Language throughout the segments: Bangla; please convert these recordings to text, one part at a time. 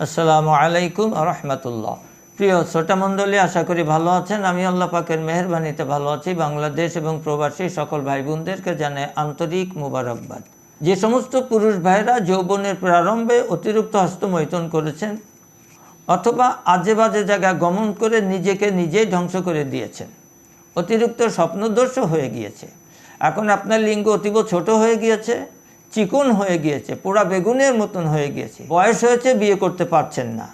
আসসালামু আলাইকুম রহমতুল্লাহ। প্রিয় শ্রোতা মণ্ডলী, আশা করি ভালো আছেন। আমি আল্লাহ পাকের মেহেরবানিতে ভালো আছি। বাংলাদেশ এবং প্রবাসী সকল ভাই বোনদেরকে জানাই আন্তরিক মুবারকবাদ। যে সমস্ত পুরুষ ভাইরা যৌবনের প্রারম্ভে অতিরিক্ত হস্তমৈথুন করেছেন অথবা আজে বাজে জায়গায় গমন করে নিজেকে নিজেই ধ্বংস করে দিয়েছেন, অতিরিক্ত স্বপ্নদোষও হয়ে গিয়েছে, এখন আপনার লিঙ্গ অতীব ছোট হয়ে গিয়েছে, চিকন হয়ে গিয়েছে, পোড়া বেগুনের মতন হয়ে গিয়েছে, বয়স হয়েছে, বিয়ে করতে পারছেন না,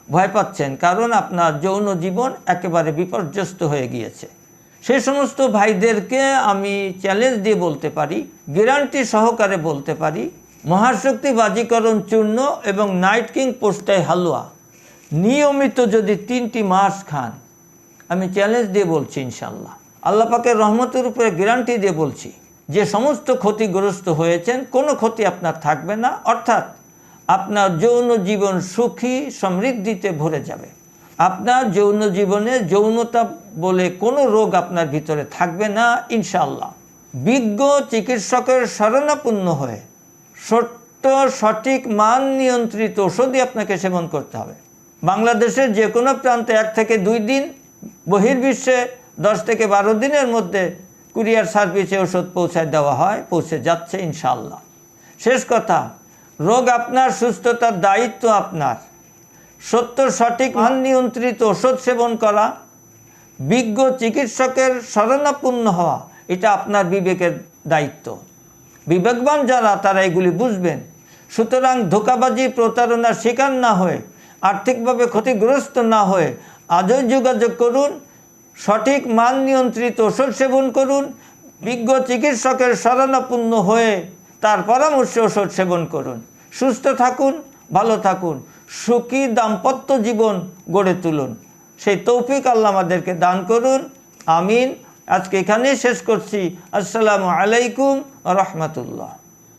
ভয় পাচ্ছেন, কারণ আপনার যৌন জীবন একেবারে বিপর্যস্ত হয়ে গিয়েছে, সেই সমস্ত ভাইদেরকে আমি চ্যালেঞ্জ দিয়ে বলতে পারি, গ্যারান্টি সহকারে বলতে পারি, মহাশক্তি বাজিকরণ চূর্ণ এবং নাইট কিং পোস্টাই হালুয়া নিয়মিত যদি 3টি মাস খান, আমি চ্যালেঞ্জ দিয়ে বলছি ইনশাল্লাহ, আল্লাহ পাকের রহমতের উপরে গ্যারান্টি দিয়ে বলছি, যে সমস্ত ক্ষতিগ্রস্ত হয়েছেন কোনো ক্ষতি আপনার থাকবে না, অর্থাৎ আপনার যৌন জীবন সুখী সমৃদ্ধিতে ভরে যাবে। আপনার যৌন জীবনে যৌনতা বলে কোনো রোগ আপনার ভিতরে থাকবে না ইনশাআল্লাহ। বিজ্ঞ চিকিৎসকের শরণাপন্ন হয়ে সত্য সঠিক মান নিয়ন্ত্রিত ওষুধই আপনাকে সেবন করতে হবে। বাংলাদেশের যে কোনো প্রান্তে 1 থেকে 2 দিন, বহির্বিশ্বে 10 থেকে 12 দিনের মধ্যে কুরিয়ার সার্ভিসে ওষুধ পৌঁছায় দেওয়া হয়, পৌঁছে যাচ্ছে ইনশাআল্লাহ। শেষ কথা, রোগ আপনার, সুস্থতার দায়িত্ব আপনার। সত্য সঠিক মান নিয়ন্ত্রিত ওষুধ সেবন করা, বিজ্ঞ চিকিৎসকের শরণাপন্ন হওয়া, এটা আপনার বিবেকের দায়িত্ব। বিবেকবান যারা তারা এগুলি বুঝবেন। সুতরাং ধোঁকাবাজি প্রতারণার শিকার না হয়ে, আর্থিকভাবে ক্ষতিগ্রস্ত না হয়ে আজই যোগাযোগ করুন, সঠিক মান নিয়ন্ত্রিত ওষুধ সেবন করুন, বিজ্ঞ চিকিৎসকের শরণাপন্ন হয়ে তার পরামর্শে ওষুধ সেবন করুন। সুস্থ থাকুন, ভালো থাকুন, সুখী দাম্পত্য জীবন গড়ে তুলুন। সেই তৌফিক আল্লাহ আমাদেরকে দান করুন, আমিন। আজকে এখানেই শেষ করছি। আসসালামু আলাইকুম রহমতুল্লাহ।